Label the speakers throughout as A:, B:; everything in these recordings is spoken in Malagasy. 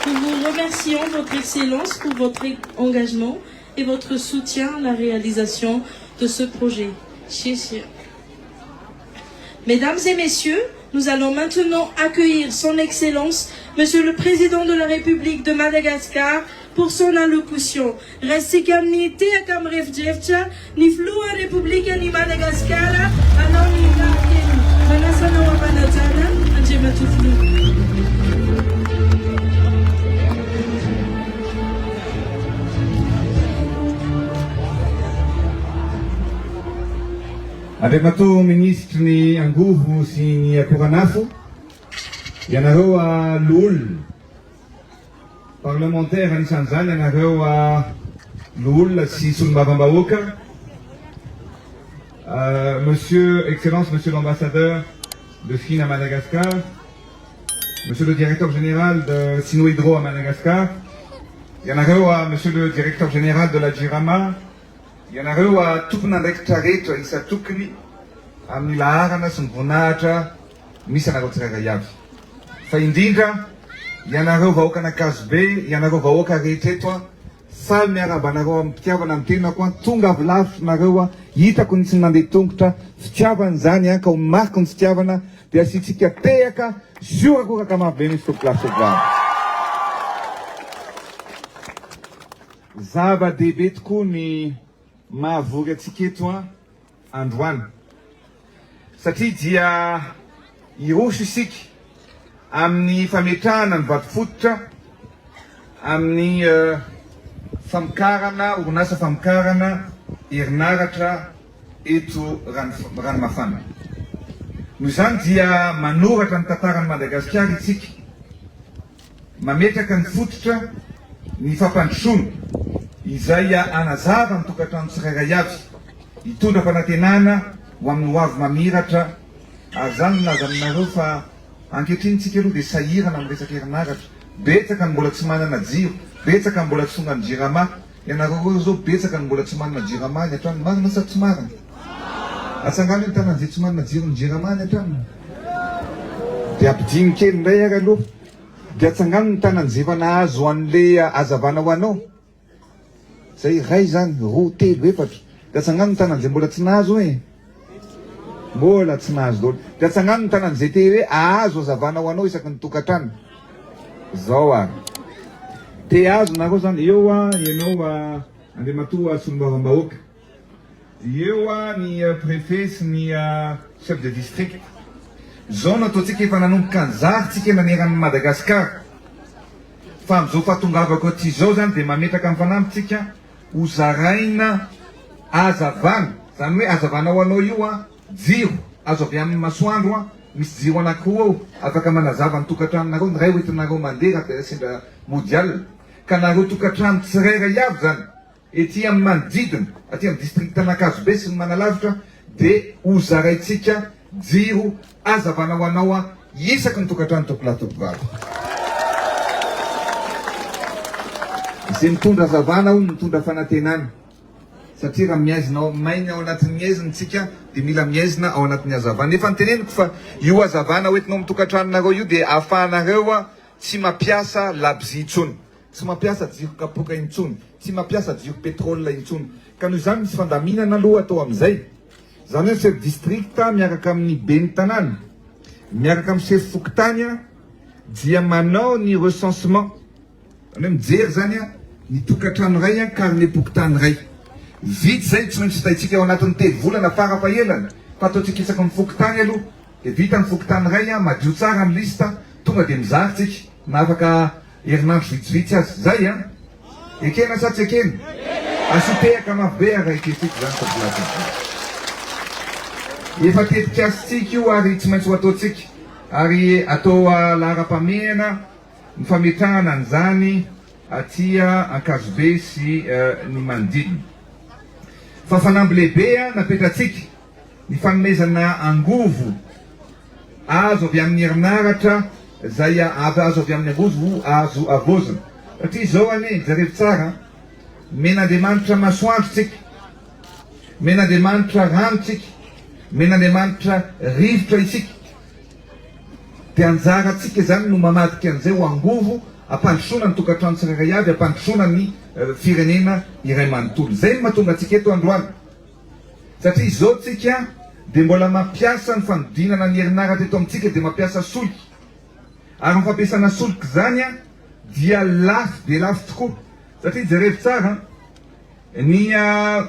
A: Nous vous remercions, Votre Excellence, pour votre engagement et votre soutien à la réalisation de ce projet. Mesdames et messieurs, nous allons maintenant accueillir son Excellence, Monsieur le Président de la République de Madagascar, pour son allocution. Restikam ni te akam refjefcha, ni flua Republika ni Madagascar, anon ni nakenu. Manasana wa manatana, anjema tuflu.
B: Ademato ministro ni Anguvu si ni Akuranafu, yanaroa Lul, parlementaire en Sanzan, yanaroa Lul si Sulmabambaoka, Monsieur, Excellence, Monsieur l'ambassadeur de Chine à Madagascar, Monsieur le directeur général de Sinohydro à Madagascar, yanaroa Monsieur le directeur général de la Jirama, Yanaroa tupunandaiky traretra isa tokony amin'ny laharana sy ny voninahitra misy anareo tsirairay avy. Fa indrindra ianareo vahoaka an'Ankazobe, ianareo vahoaka rehetra eto samy miarahaba anareo amin'ny mpitiavana amin'ny tenako tonga avy lavitra nareo hitako ny tsy nandeha tongotra fitiavana zany ka ho mariky ny fitiavana dia asitsika tehaka siorakoraka mahabe misy tokolasovany. Zava-dehibe tokoa ny mahavory atsika eto androany satria dia iroso isika amin'ny fametrahana ny vato fototra amin'ny famokarana orinasa famokarana herinaratra eto ranomafana. Noho izany dia manoratra ny tantaran'i Madagasikara isika, mametraka ny fototra ny fampandrosoana izay anazava ny tokantrano tsirairay avy, hitondra fanantenana ho amin'ny ho avy mamiratra. Ary zany milaza aminareo fa ankehitriny tsika aloha dia sahirana amin'ny resaka herinaratra. Betsaka ny mbola tsy manana jiro, betsaka ny mbola tsy tonga ny jirama. Ianareo zao betsaka ny mbola tsy manana jirama ny atrano, marina sa tsy marina? Atsangano ny tanany izay tsy manana jiro ny jirama ny atrano. Dia ampidigny kely indray ary aloha, dia atsangano ny tanany izay efa nahazo an'ilay hazavana ho anao. Zay ray zany, roa, telo, efatra. Dia atsangano ny tanany izay mbola tsy nahazo hoe mbola tsy nahazo daholo. Dia atsangano ny tanany izay te hoe ahazo hazavana ho anao isaky ny tokantrano. Zao ary te azo nareo zany eo ianao Andriamatoa Sulmabambaoka, eo ny préfet sy ny chef de district. Zao no ataontsika efa nanomboka anjara tsika naneran'ny Madagasikara. Fa amin'izao fahatongavako aty zao zany dia mametraka amin'ny fanampitsika ho zaraina hazavana. Zany hoe hazavana ho anao io jiro azo avy amin'ny masoandro misy jiro anankiroa ao afaka manazava ny tokantranonareo. Ny ray hoentinareo mandeha raha sendra mondial ka nareo tokantrano tsirairay avy zany ety amin'ny manodidina aty amin'ny district an'Ankazobe sy ny manalavitra dia ho zaraitsika jiro hazavana ho anao isaky ny tokantrano tokolatokobavy. Izay mitondra hazavana hoy mitondra fanantenana satria raha miaizina mainy ao anatin'ny miaizina tsika dia mila miaizina ao anatin'ny hazavana. Nefa nyteneniko fa io hazavana hoentinao amin'ny tokantranonareo io dia ahafahanareo tsy mampiasa labzi intsony, tsy mampiasa jiro kapoka intsony, tsy mampiasa jiro petrôle intsony. Ka noho izany misy fandaminana aloha atao amin'izay. Zany hoe chef district miaraka amin'ny ben'ny tanàna, miaraka amin'ny chef fokontany dia manao ny recensement. Zany hoe mijery zany ny tokantrano ray carnet pokotany ray. Vita zay tsy maintsy hitaitsika ao anatin'ny telo volana farafahelany fa ataontsika isaky ny fokotany aloha dia vita ny fokotany ray madio tsara ny lista tonga dia mizarytsika na afaka herinandro vitsivitsy azy zay ekena sa tsy ekena asitehaka mafibe ary eketsika zany population. Efa tetika asitsika io ary tsy maintsy ho ataontsika ary atao lahara-pameana ny fametrahana an'izany aty Ankazobe sy ny manodidina. Fa fanamby lehibe napetratsika ny fanomezana angovo azo avy amin'ny herinaratra zay azo avy amin'ny angovo azo avozana. Satria zao jerevy tsara, men'Andriamanitra masoandro tsika, men'Andriamanitra rano tsika, men'Andriamanitra rivotra isika. dia anjarantsika zany no mamadika an'izay ho angovo ampandrosoana ny tokantrano tsirairay avy, ampandrosoana ny firenena iray manontolo. Zay no mahatonga antsika eto androany. Satria izao tsika dia mbola mampiasa ny fanodinana ny herinaratra eto amintsika dia mampiasa solika. Ary ny fampiasana solika zany dia lafo dia lafo tokoa. Satria jerevy tsara ny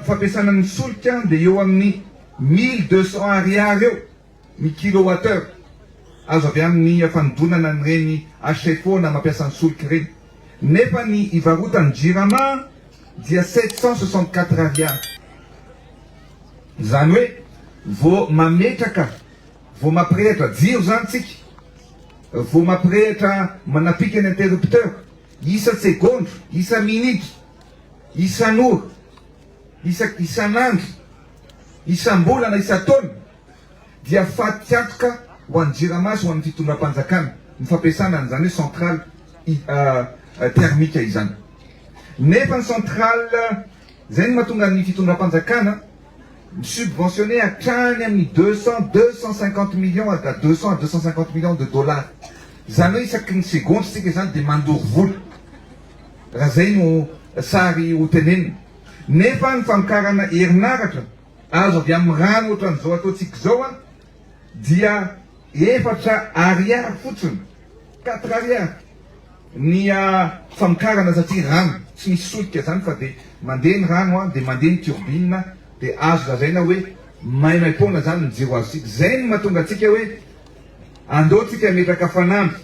B: fampiasana ny solika dia eo amin'ny 1200 ariary eo ny kilowattheure. Azo avy amin'ny fanodonana n'ireny HFO na mampiasa ny solika ireny. Nefa ny ivarotany Jirama dia 764 ariary. Zany hoe vao mametraka, vao mampirehitra jiro zany tsika, vao mampirehitra manapika ny interrupteur, isa segondro, isa minitra, isan'ora, isan'andro, isam-bolana, isa-taona, dia fatiatoka ho an'ny Jirama sy ho an'ny fitondram-panjakana ny fampiasana an'izany hoe centrale thermique izany. Nefa ny centrale zay no mahatonga ny fitondram-panjakana subventionné hatrany amin'ny 200-250 millions à 200 à 250 millions de dollars. Zany hoe isaky ny segondro sika zany dia mandoro vola. Raha zay no sary ho tenenina. Nefa ny famokarana herinaratra azo avy amin'ny rano ohatran'izao ataontsika zao dia 4 ariary fotsiny, 4 ariary ny famokarana satria rano tsy misy solika zany fa dia mandeha ny rano dia mandeha ny turbine dia azo lazaina hoe maimaimpoana zany ny jiro azontsika. Zay no mahatonga antsika hoe andeontsika metraka fanamby,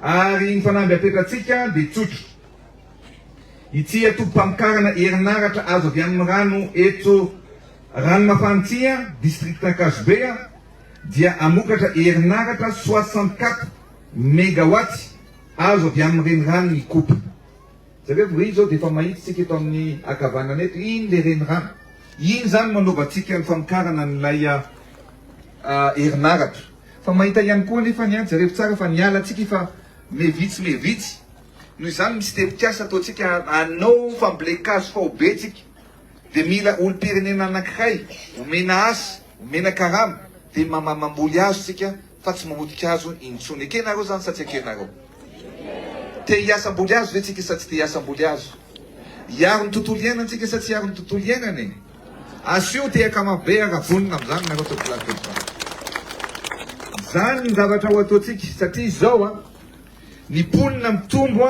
B: ary ny fanamby apetratsika dia tsotra. Ity atom-pamokarana herinaratra azo avy amin'ny rano eto Ranomafantsy district Ankazobey dia amokatra herinaratra 64 mégawatts azo avy amin'ny renirano ny coupe. Zareo hoe izao dia efa mahitsika eto amin'ny akavanana eto, iny le renirano. Iny zany manaovantsika ny famokarana n'ilay herinaratra. Fa mahita ihany koa nefa ny zareo tsara fa niala atsika fa mevitsy. Noho izany misy tetikasa ataontsika anao fambolekazo fa ho betsika. Dia mila olo-pirenena anankiray, omena asa, omena karama, dia mamamboly azo sika fa tsy mamotika azo intsony. Ekenareo zany sa tsy ekenareo? Te hiasa-mboly azo ve tsika sa tsy te hiasa-mboly azo? Hiaro ny tontolo iainantsika sa tsy hiaro ny tontolo iainana iny? Asio te akamabe aravonina amin'izany nareo to plateau. Zany ny zavatra ho ataontsika satria izao ny ponina mitombo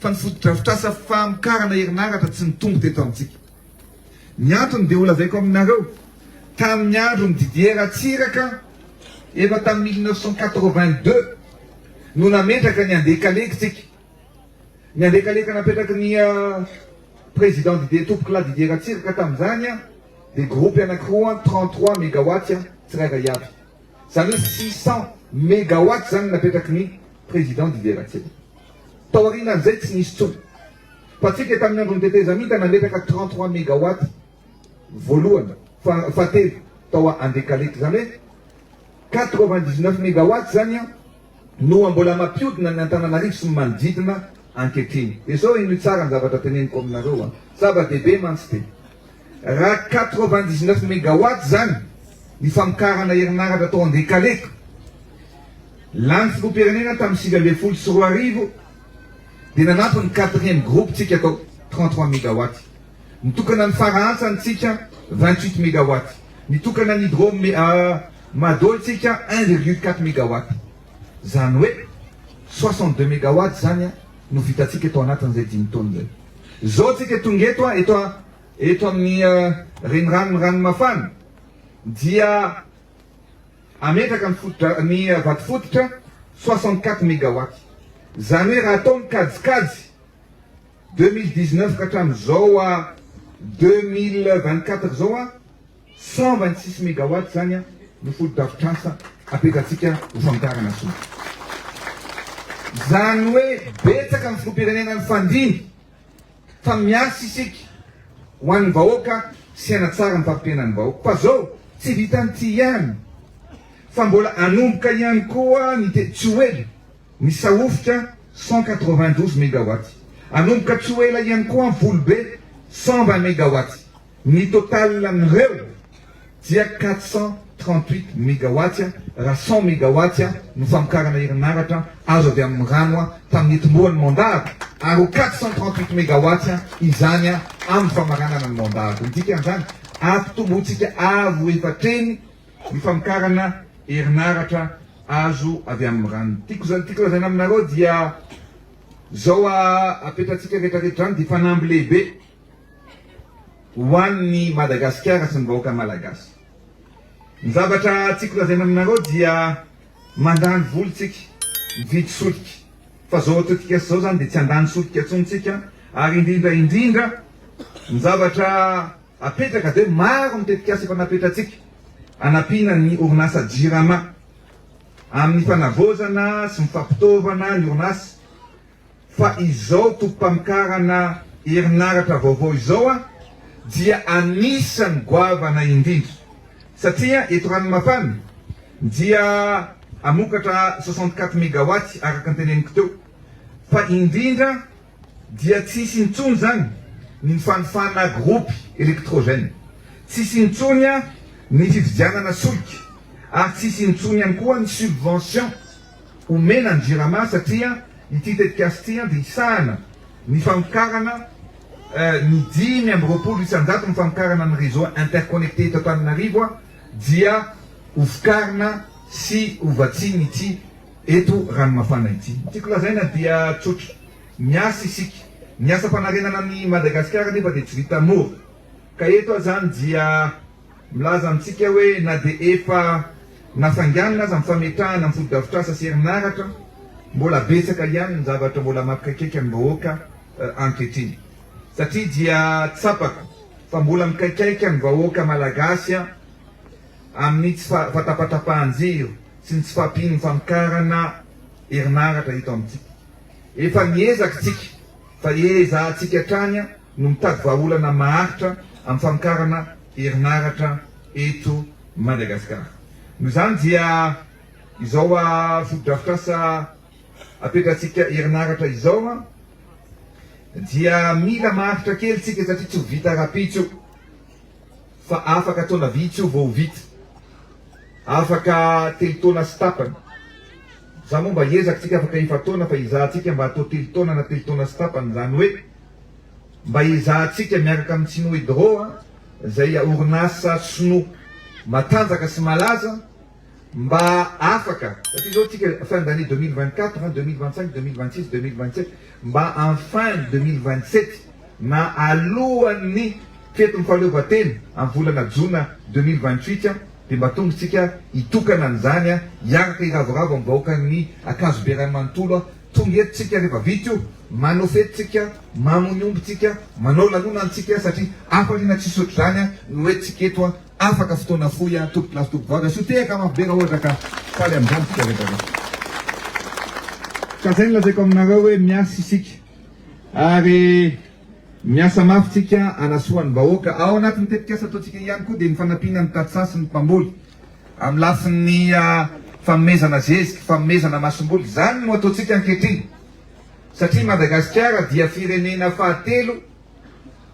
B: fa ny fotodrafitrasa famokarana herinaratra tsy mitombo teto amintsika. Ny antony dia olazaiko aminareo tamin'ny andro ny Didier Ratsiraka efa tamin'ny 1982 no nametraka ny andeha-kaleka tsika. Ny andeha-kaleka napetraka ny président Didier Ratsiraka tamin'izany dia groupe anankiroa 33 mégawatts tsirairay avy. Zany hoe 600 mégawatts zany napetraka ny président Didier Ratsiraka. Tao aorianan'izay tsy nisy tsony. Fa tsika tamin'ny andro ny tetezamita nametraka 33 mégawatts voalohany fatelo tao andeha-kaleka. Zany hoe 99 mégawatts zany no mbola mampiodina ny Antananarivo sy manodidina ankehitriny. Dia zao ino tsara ny zavatra teneniko aminareo zava-dehibe mantsy be. Raha 99 mégawatts zany ny famokarana herinaratra tao andeha-kaleka, lany filoham-pirenena tamin'ny 2024 dia nanampy ny 4e groupe tsika atao 33 mégawatts. Nitokana ny Farantsanytsika 28 mégawatts. Nitokana ny Hydro-Madôly tsika 1,4 mégawatts. Zany hoe 62 mégawatts zany no vitatsika eto anatin'izay 5 taona zay. Zao tsika tonga eto amin'ny renirano ranomafana dia ametraka ny vato fototra 64 mégawatts. Zany hoe raha atao ny kajikajy 2019 ka hatramin'izao 2024 zao 126 mégawatts zany no foto-drafitrasa apetratsika ho famokarana soa. Zany hoe betsaka ny filoham-pirenena ny fandiny fa miasa isika ho an'ny vahoaka sy hanatsara ny fampitenan'ny vahoaka. Fa zao tsy vitan'ity ihany fa mbola anomboka ihany koa ny Tsoela ny Saofitra 192 mégawatts. Anomboka Tsoela ihany koa ny Volobe 120 mégawatts. Ny total amin'ireo dia 400 38 mégawatts, raha 100 mégawatts no famokarana herinaratra azo avy amin'ny rano tamin'ny tomboan'ny mandady ary 438 mégawatts izany amin'ny famaranana ny mandady. Midika an'izany ampitombotsika avo efatreny ny famokarana herinaratra azo avy amin'ny rano. Tiako lazaina aminareo dia zao apetratsika rehetrarehetra zany dia fanamby lehibe ho an'ny Madagasikara sy ny vahoaka malagasy. Ny zavatra tiako lazaina aminareo dia mandany volontsika, mividy solika. Fa zao atetika zao zany dia tsy andany solika atsontsika, ary indrindra ny zavatra apetraka dia maro mitetika asa efa napetratsika. Anampiana ny orinasa JIRAMA amin'ny fanavozana sy mifampitaovana ny orinasa. Fa izao tompam-pamokarana herinaratra vaovao izao dia anisan'ny goavana indrindra. Satria eto Ranomafana dia amokatra 64 mégawatts araka ny teneniko teo. Fa indrindra dia tsisy intsony zany ny fanofana groupe électrogène. Tsisy intsony ny fividianana solika. Ary tsisy intsony ihany koa ny subvention omena ny JIRAMA satria ity tetikasa ity dia isahana ny famokarana ny 520 isan-jato ny famokarana ny réseau interconnecté eto Antananarivo dia hovokarina sy hovatsiny ity eto Ranomafana ity. Tiako lazaina dia tsotra, miasa isika, miasa fanarenana ny Madagasikara nefa dia tsy vita mora. Ka eto zany dia milaza amintsika hoe na dia efa nafanganana aza mifametrahana amin'ny fodi-drafitrasa sy herinaratra, mbola betsaka ihany ny zavatra mbola mampikaikaiky amin'ny vahoaka ankehitriny. Satria dia tsapako fa mbola mikaikaiky amin'ny vahoaka malagasy amin'ny tsy fatapatrapahan-jiro sy ny tsy fahampiany ny famokarana herinaratra hita amintsika. Efa miezaka tsika fa ezahantsika hatrany no mitady vahaolana maharitra amin'ny famokarana herinaratra eto Madagasikara. Noho izany dia izao fodi-drafitrasa apetratsika herinaratra izao dia mila maharitra kely tsika satria tsy ho vita rapitso fa afaka taona vitsy io vao ho vita. Afaka 3 taona sy tapany. Za moa mba ezaka tsika afaka 4 taona fa izahantsika mba atao 3 taona na 3 taona sy tapany, zany hoe mba izahantsika miaraka amin'ny Sino Hydro zay orinasa sinoa matanjaka sy malaza mba afaka, satria zao tsika fin d'année 2024, 2025, 2026, 2027, mba en fin 2027 na alohan'ny fety ny fahaleovan-tena amin'ny volana Jona 2028 dia mba tonga tsika hitokana an'izany hiaraka iravoravo amin'ny vahoaka ny akanjo be rano manontolo. Tonga eto tsika rehefa vita io, manao fetytsika, mamoniombontsika, manao lanonantsika satria afaliana tsisy ohatr'izany no entsika eto afaka fotoana fohy tompy plasy tompy vavaka. So tehaka mafibera ohatra ka faly amin'izany tsika rehetra. Ka zay lazaiko aminareo hoe miasa isika ary miasa mafy tsika anasoan'ny vahoaka. Ao anatin'ny tetikasa ataontsika ihany koa dia ny fanampiana ny tatsa sy ny mpamboly amin'ny lafin'ny fanomezana zezika, fanomezana masom-boly. Zany no ataontsika ankehitriny satria Madagasikara dia firenena fahatelo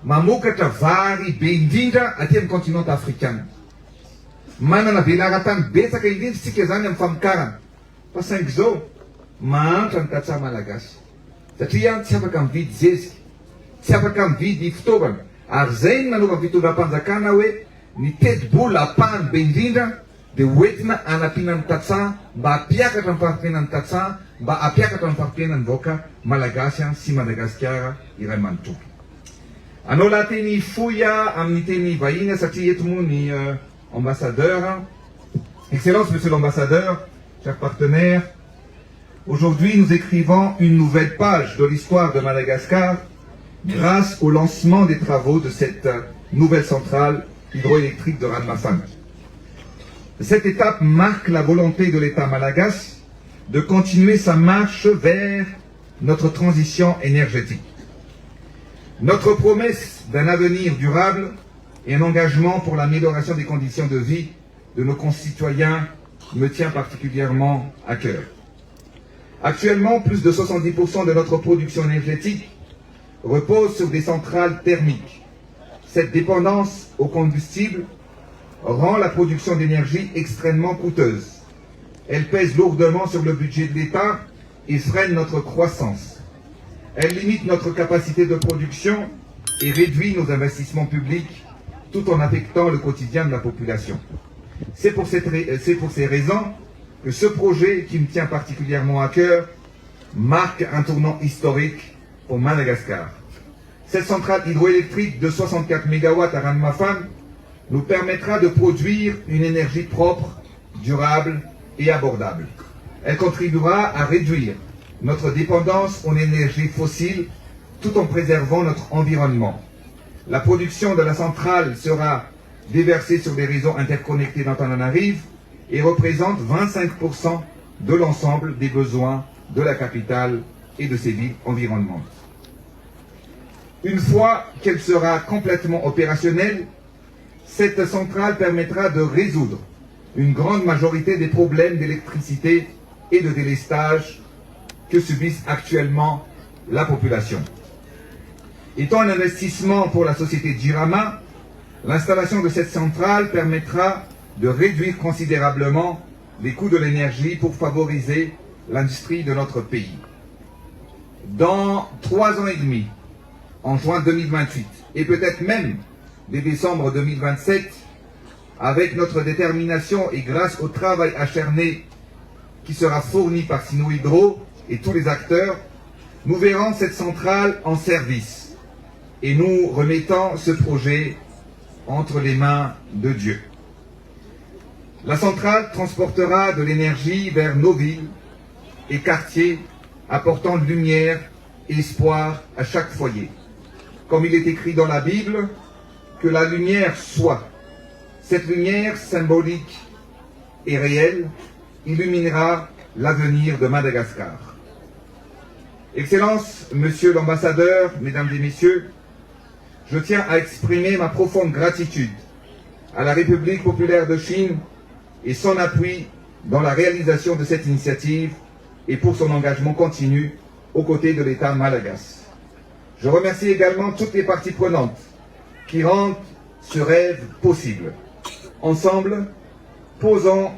B: mamokatra vary be indrindra aty amin'ny continent africain. Manana velara-tany betsaka indrindra tsika zany amin'ny famokarana. Fa saingy zao mahantra ny tatsa malagasy satria tsy afaka mividy zezika, tsy afaka mividy fitaovana. Ary zay no nanova fitondram-panjakana hoe ny teti-bola apahany be indrindra dia hoentina anampiana ny tatsa mba hampiakatra ny fahampiainan'ny tatsa, mba hampiakatra ny fahampiainan'ny vahoaka malagasy sy Madagasikara iray manontolo. Anao lahateny fohy amin'ny teny vahiny satria eto moa ny ambassadeur. Excellence, monsieur l'ambassadeur, chers partenaires, aujourd'hui nous écrivons une nouvelle page de l'histoire de Madagascar grâce au lancement des travaux de cette nouvelle centrale hydroélectrique de Ranomafana. Cette étape marque la volonté de l'État malagasy de continuer sa marche vers notre transition énergétique. Notre promesse d'un avenir durable et un engagement pour l'amélioration des conditions de vie de nos concitoyens me tient particulièrement à cœur. Actuellement, plus de 70% de notre production énergétique repose sur des centrales thermiques. Cette dépendance au combustible rend la production d'énergie extrêmement coûteuse. Elle pèse lourdement sur le budget de l'État et freine notre croissance. Elle limite notre capacité de production et réduit nos investissements publics tout en affectant le quotidien de la population. C'est pour ces raisons que ce projet, qui me tient particulièrement à cœur, marque un tournant historique pour Madagascar. Cette centrale hydroélectrique de 64 MW à Ranmafan nous permettra de produire une énergie propre, durable et abordable. Elle contribuera à réduire notre dépendance aux énergies fossiles tout en préservant notre environnement. La production de la centrale sera déversée sur des réseaux interconnectés d'Antananarive et représente 25% de l'ensemble des besoins de la capitale et de ses villes environnantes. Une fois qu'elle sera complètement opérationnelle, cette centrale permettra de résoudre une grande majorité des problèmes d'électricité et de délestage que subissent actuellement la population. Étant un investissement pour la société Jirama, l'installation de cette centrale permettra de réduire considérablement les coûts de l'énergie pour favoriser l'industrie de notre pays. Dans 3 ans et demi, en juin 2028, et peut-être même dès décembre 2027, avec notre détermination et grâce au travail acharné qui sera fourni par Sino Hydro et tous les acteurs, nous verrons cette centrale en service et nous remettons ce projet entre les mains de Dieu. La centrale transportera de l'énergie vers nos villes et quartiers, apportant lumière et espoir à chaque foyer. Comme il est écrit dans la Bible, que la lumière soit. Cette lumière symbolique et réelle illuminera l'avenir de Madagascar. Excellence, Monsieur l'ambassadeur, Mesdames et Messieurs, je tiens à exprimer ma profonde gratitude à la République populaire de Chine et son appui dans la réalisation de cette initiative et pour son engagement continu aux côtés de l'État malagasy. Je remercie également toutes les parties prenantes qui rendent ce rêve possible. Ensemble, posons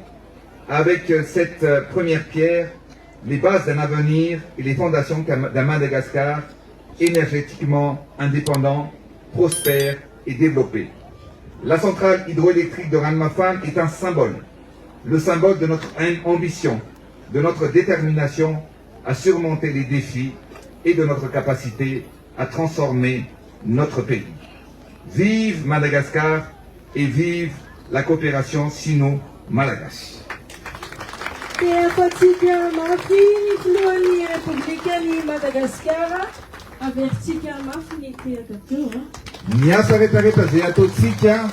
B: avec cette première pierre les bases d'un avenir et les fondations d'un Madagascar énergétiquement indépendant, prospère et développé. La centrale hydroélectrique de Ranmafan est un symbole, le symbole de notre ambition, de notre détermination à surmonter les défis et de notre capacité à transformer notre pays. Vive Madagascar et vive la coopération sino-malagasy. Miasa rehetrarehetra zay ataontsika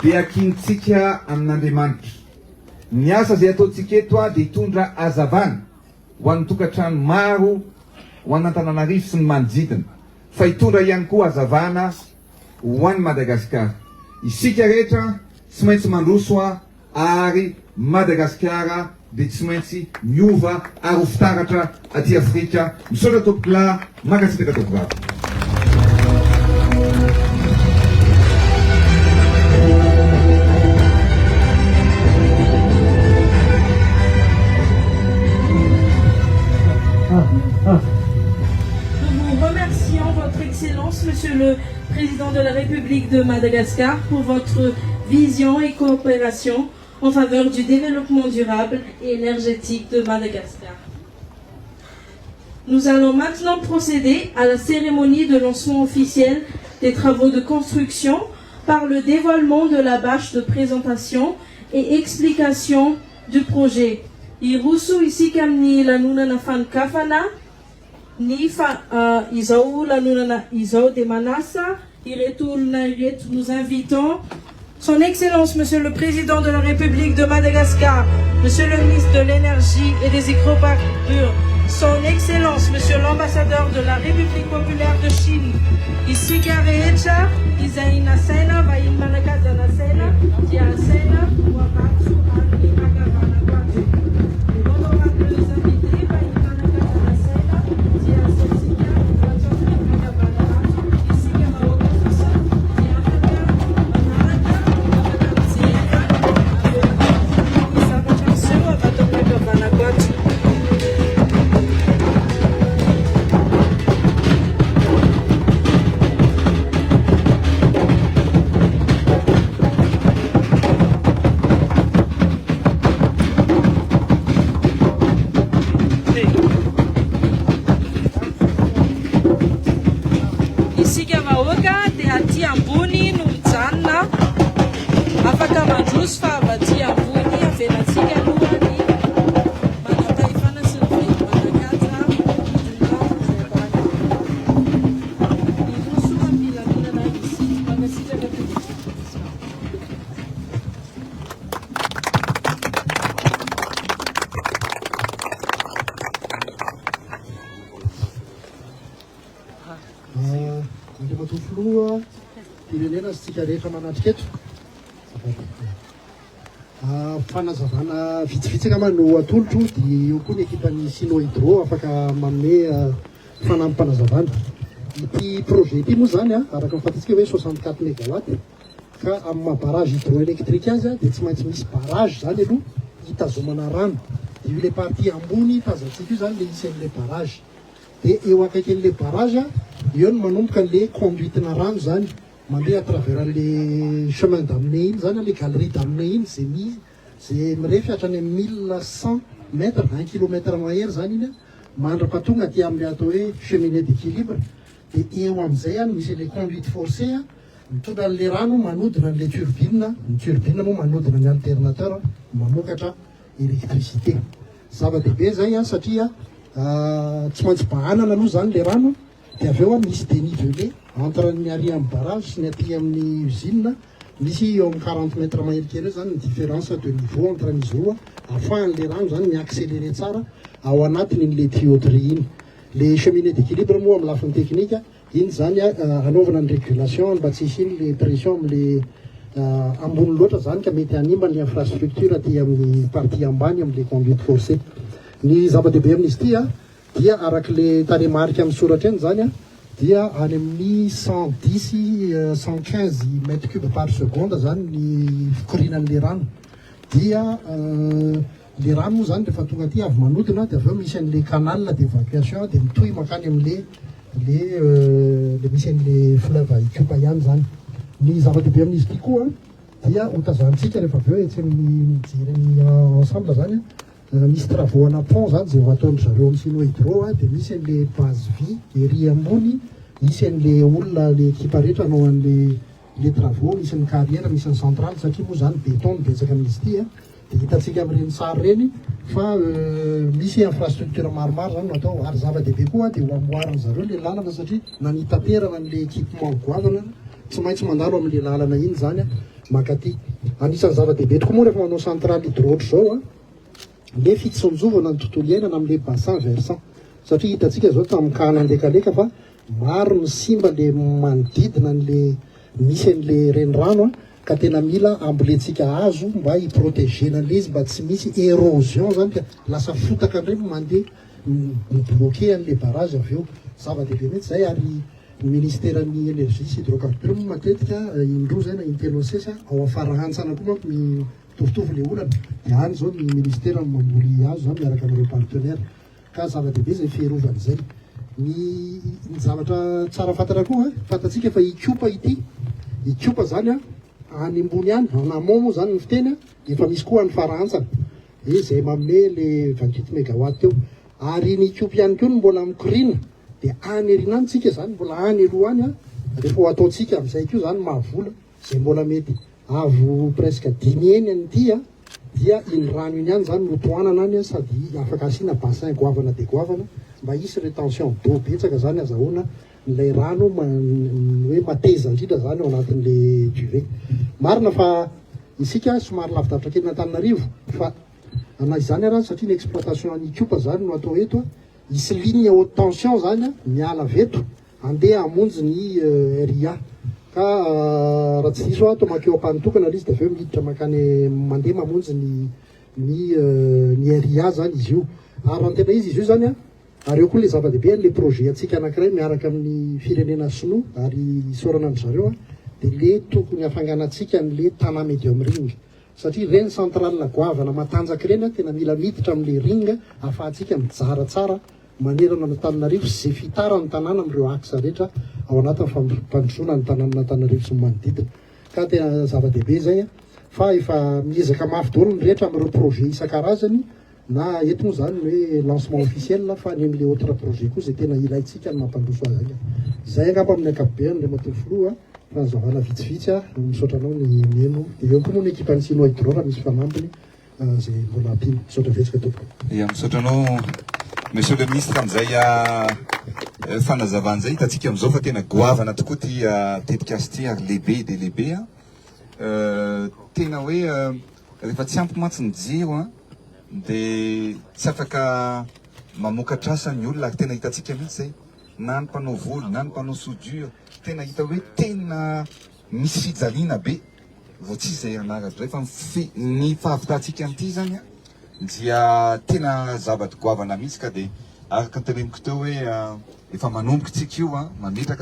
B: dia akinitsika amin'Andriamanitra. Ny asa zay ataontsika eto dia hitondra hazavana ho an'ny tokantrano maro ho an'Antananarivo sy ny manodidina, fa hitondra ihany koa hazavana ho an'ny Madagasikara. Isika rehetra tsy maintsy mandroso ary Madagasikara dia tsy maintsy miova ary ho fitaratra aty Afrika. Misaotra tompokolahy, makasitraka tompokavy.
A: Nous vous remercions, Votre Excellence, Monsieur le Président de la République de Madagascar, pour votre vision et coopération en faveur du développement durable et énergétique de Madagascar. Nous allons maintenant procéder à la cérémonie de lancement officiel des travaux de construction par le dévoilement de la bâche de présentation et explication du projet. Irusu isikamni lanunana fan kafana, ni izao lanunana izao de manasa, nous invitons Son Excellence, Monsieur le Président de la République de Madagascar, Monsieur le Ministre de l'Énergie et des Hydrocarbures, Son Excellence, Monsieur l'Ambassadeur de la République populaire de Chine, ici Garecha, Isaina Sena, Vain Manakazana Sena, Tia Sena, Wamatsu, Ani Magavana Kwatu. Les honorables invités, Vain Manakazana Sena, Tia Setsika, Wachon Magavana, ici Gamaoka Fasa, Tia Haka, Manaka,
C: Matofoloa firenena sy tsika rehetra manatrika eto. Fanazavana vitsivitsy angamba no atolotro dia eo koa ny ekipan'ny Sino Hydro afaka manome fanampanazavana. Ity projet ity moa zany araka ny fantatsika hoe 64 mégawatt ka amin'ny maha-barrage hydroélectrique azy dia tsy maintsy misy barrage zany aloha hitazomana rano. Dia io le partie ambony tazantsika io zany le isan'le barrage. Dia eo akaikin'le barrage eo no manomboka le conduite-na rano zany mandeha à travers le chemin d'amener iny zany le galerie d'amener iny zay mirefy hatrany 1100 mètres 1 kilomètre mahery zany iny mandrapatonga aty amin'ny atao hoe cheminée d'équilibre. Dia eo amin'izay misy le conduite forcée mitondra an'le rano manodina an'le turbine, ny turbine moa manodina ny alternateur mamokatra électricité. Zava-dehibe zay satria tsy maintsy bahanana aloha zany le rano dia avy eo misy dénivelé entre ny arry amin'ny barrage sy ny aty amin'ny usine misy eo amin'ny 40 mètres mahery kely eo zany ny différence de niveau entre an'izy roa ahafahan'le rano zany miaccéléré tsara ao anatin'le tuyauterie iny. Le cheminée d'équilibre moa amin'ny lafiny teknika iny zany anaovana ny régulation mba tsy hisy le pression am'le ambony loatra zany ka mety hanimba ny infrastructure aty amin'ny partie ambany amin'le conduite forcée. Ny zava-dehibe amin'izy ity dia arak'le taremarika amin'ny soratra eny zany dia any amin'ny 110 115 mètres cubes par seconde zany ny fikorinan'le rano. Dia le rano moa zany rehefa tonga aty avy manodina dia avy eo misy an'le canal d'évacuation dia mitohy makany amin'le misy an'le fleuve Itupa ihany zany. Ny zava-dehibe amin'izy ity koa dia hotazantsika rehefa avy eo etsy amin'ny mijery amin'ny ensemble zany misy travaux ana pont zany zay ho ataon'ny zareo amin'ny Sino Hydro dia misy an'le base vie ery ambony, misy an'le olona le équipe rehetra anao an'le travaux, misy ny carrière, misy ny centrale satria moa zany béton betsaka amin'izy ity dia hitantsika amin'ireny sary reny fa misy infrastructure maromaro zany no atao ary zava-dehibe koa dia ho amboariny zareo le lalana satria na ny taterana n'le équipement goavana tsy maintsy mandalo amin'le lalana iny zany makaty. Anisan'ny zava-dehibe tokoa moa rehefa manao centrale hydrotra zao le fitsonjovana ny tontolo iainana amin'le bassin versant satria hitantsika zao tamin'ny kana lekaleka fa maro ny simba le manodidina an'le misy an'le renirano ka tena mila amboletsika hazo mba hiprotégena an'le izy mba tsy misy érosion zany ka lasa fotaka ndray mandeha mibloqué an'le barrage avy eo. Zava-dehibe mihitsy zay ary ministèren'ny énergie sy hydrocarbure matetika indroa zay na intelo sesa ao afara hantsana koa manko mitovitovy le olana dia any zao ny ministère mamboly hazo zany miaraka amin'ireo partenaire ka zava-dehibe zay fiarovany zay. Ny zavatra tsara fantatra koa fantatsika fa Itupa ity Itupa zany any ambony any anamont moa zany ny fiteny efa misy koa ny farantsana zay manome le 28 mégawatt eo ary ny Itupa ihany koa mbola mikorina dia any erinany tsika zany mbola any aloha any rehefa ho ataontsika amin'izay koa zany mahavola zay mbola mety avo presque 10 eny an'ity dia iny rano iny any zany no toanana any sady afaka asiana bassin goavana de goavana mba hisy rétention d'eau betsaka zany azahoana n'ilay rano hoe mateza indrindra zany ao anatin'le duvet. Marina fa isika somary lavidavitra kely n'Antananarivo fa ana izany raha satria ny exploitation any Itupa zany no atao eto isy ligne haute tension zany miala veto andeha hamonjy ny RIA ka raha tsy diso atao makeo ampanitokana izy dia avy eo miditra makany mandeha mamonjy ny RIA zany izy io ary antena izy io zany ary eo koa le zava-dehibe le projet atsika anankiray miaraka amin'ny firenena sinoa ary isorana amin'ny zareo dia le tokony hafanganantsika n'le tana medium ring satria reny centrale goavana matanjaka reny tena mila miditra amin'le ring ahafahantsika mijara tsara manerana n'Antananarivo sy zay fitara ny tanàna amin'ireo axe rehetra ao anatin'ny fampandrosoana ny tanàn'Antananarivo sy ny manodidina ka tena zava-dehibe zay fa efa miezaka mafy daholo ny rehetra amin'ireo projet isan-karazany na eto moa zany hoe lancement officiel fa ny amin'le autre projet koa zay tena ilaitsika ny mampandroso azy any. Zay angamba amin'ny ankapobeny le matofolo fanazavana vitsivitsy misaotra anao ny meno eo koa moa ny ekipan'ny Sino Hydro raha misy fanambiny zay mbola ampiny misaotra vetsika tompoko.
D: Ia misaotra anao monsieur le ministre amin'izay fanazavana zay hitantsika amin'izao fa tena goavana tokoa ty tetikasy ty ary lehibe de lehibe tena hoe rehefa tsy ampy mantsy ny jiro dia tsy afaka mamokatra asa ny olona ary tena hitantsika mihitsy zay na ny mpanao volo na ny mpanao soudure tena hita hoe tena misy fijaliana be vao tsy izay anaratra zay fa ny fahavitatsika an'ity zany a dia tena zavatra goavana mihitsy ka de araka ny teneniko teo hoe efa manomboka tsika io a mametraka